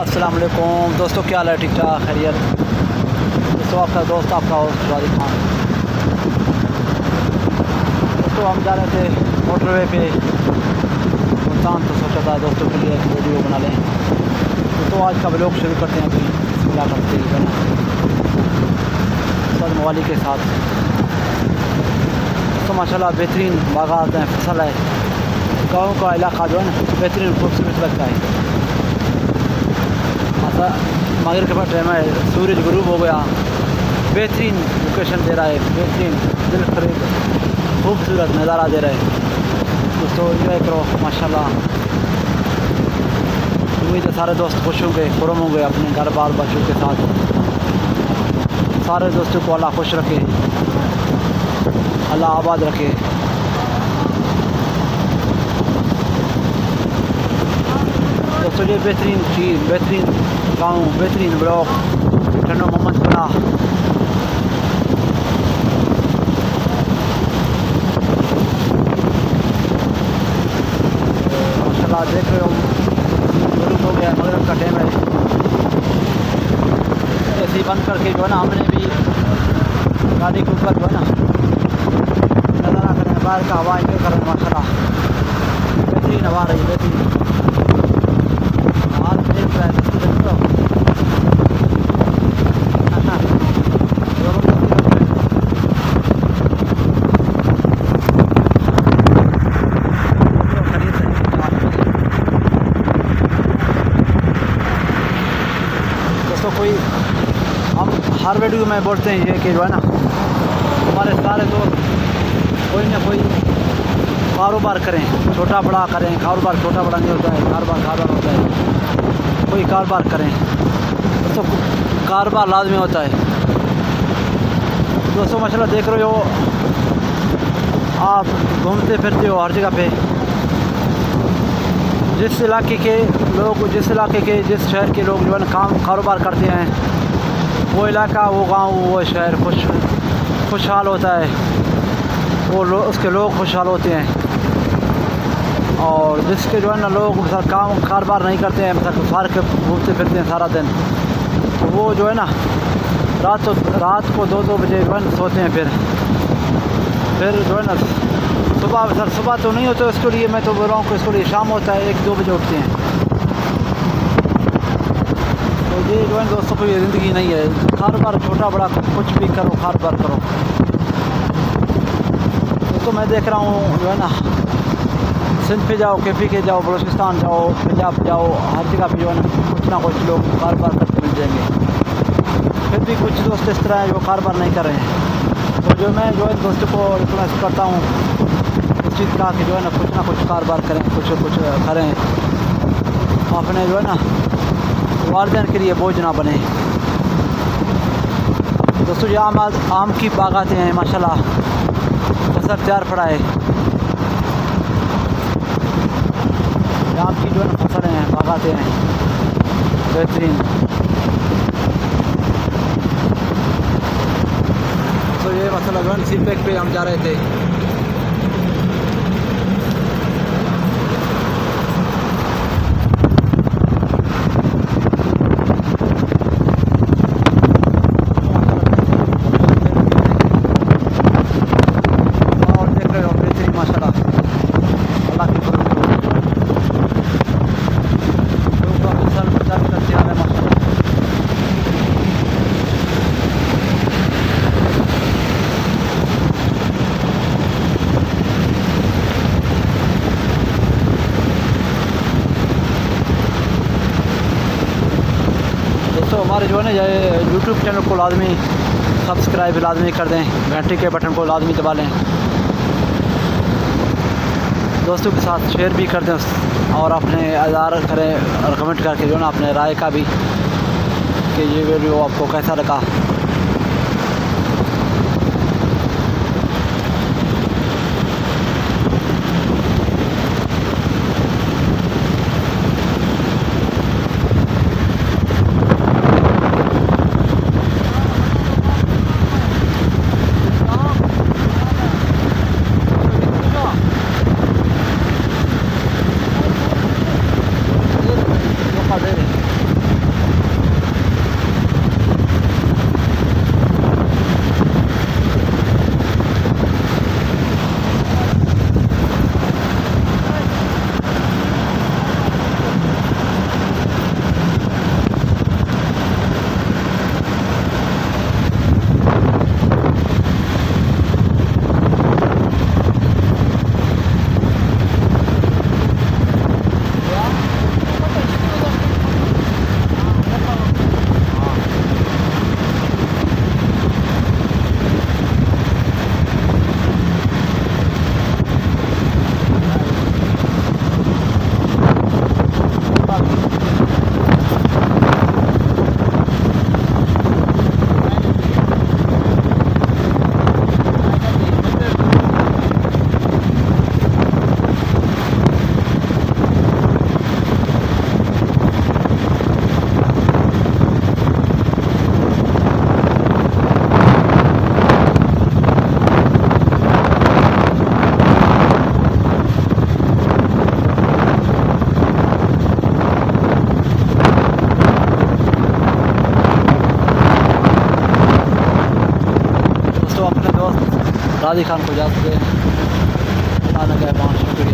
अस्सलाम वालेकुम दोस्तों, क्या हाल है? ठीक ठाक, खैरियत। दोस्तों आपका दोस्त, आपका होस्ट RaziKHaN। दोस्तों हम जा रहे थे मोटरवे पे मुल्तान, तो सोचा था दोस्तों के लिए एक वीडियो बना लें। तो आज का व्लॉग शुरू करते हैं अभी बिस्मिल्लाह करते हुए सद मवाली के साथ। तो माशाल्लाह बेहतरीन बागात हैं, फसल है, गाँव का इलाका जो है ना बेहतरीन खूबसूरत लगता है। मगर के पास टाइम है, सूरज गुरूब हो गया, बेहतरीन लोकेशन दे रहा है, बेहतरीन दिल खरीद खूबसूरत नज़ारा दे रहा है। दोस्तों एंजॉय करो माशाल्लाह। उम्मीद है सारे दोस्त खुश होंगे, खुरम होंगे अपने घर बार बच्चों के साथ। सारे दोस्तों को अल्लाह खुश रखे, अल्लाह आबाद रखे। दोस्तों ये बेहतरीन चीज़, बेहतरीन गाँव, बेहतरीन ब्लॉग, ठंडो मोहम्मद बना। माशाल्लाह देख रहे हो गुरूब हो गया, मगरिब का टाइम है। ऐसे ही बंद करके जो है ना हमने भी गाड़ी के ऊपर जो है ना नज़ारा करें, बाहर का हवा इंजॉय करें। माशाल्लाह बेहतरीन हवा रही, बेहतरीन। दोस्तों कोई हम हर वीडियो में बोलते हैं ये कि जो है ना हमारे सारे दोस्त कोई ना कोई कारोबार करें, छोटा बड़ा करें। कारोबार छोटा बड़ा नहीं होता है, कारोबार होता है। कोई कारोबार करें दोस्तों, कारोबार लाजमी होता है। दोस्तों माशाल्लाह देख रहे हो आप घूमते फिरते हो हर जगह पे। जिस इलाके के लोग, जिस शहर के लोग जो है ना कारोबार करते हैं, वो इलाका, वो गांव, वो शहर खुशहाल होता है। उसके लोग खुशहाल होते हैं। और जिसके जो है ना लोग कारोबार नहीं करते हैं, मतलब फार के घूमते फिरते हैं सारा दिन, तो वो जो है ना रात को 2-2 बजे जो है ना सोते हैं। फिर जो है ना सुबह तो नहीं होता इसके लिए, मैं तो बोल रहा हूँ कि इसके लिए शाम होता है, 1-2 बजे उठते हैं। तो ये जो है दोस्तों को ये ज़िंदगी नहीं है। कारोबार छोटा बड़ा कुछ भी करो, कारोबार करो। तो मैं देख रहा हूँ जो है ना सिंध पे जाओ, KP के जाओ, बलूचिस्तान जाओ, पंजाब जाओ, हर जगह पे जो है ना कुछ लोग कारोबार करते मिल जाएंगे। फिर भी कुछ दोस्त इस तरह है जो कारोबार नहीं कर रहे हैं। तो जो मैं जो है दोस्तों को रिक्वेस्ट करता हूँ इस चीज़ का कि जो है ना कुछ कारोबार करें, कुछ करें, अपने जो है ना वालिदैन के लिए बोझ ना बने। दोस्तों ये आम की बागातें हैं माशाल्लाह, फसल तैयार पड़ा है। आम की जो है ना फसल हैं, बागातें हैं बेहतरीन। तो ये मसला जो है सी पैक पे हम जा रहे थे। तो हमारे जो है ना यूट्यूब चैनल को लाजमी सब्सक्राइब लाजमी कर दें, घंटे के बटन को लाजमी दबा लें, दोस्तों के साथ शेयर भी कर दें और अपने आज़ार करें और कमेंट करके जो है ना अपने राय का भी कि ये वीडियो आपको कैसा लगा। दे रहे राजी खान को इजाज़त दें। शुक्रिया।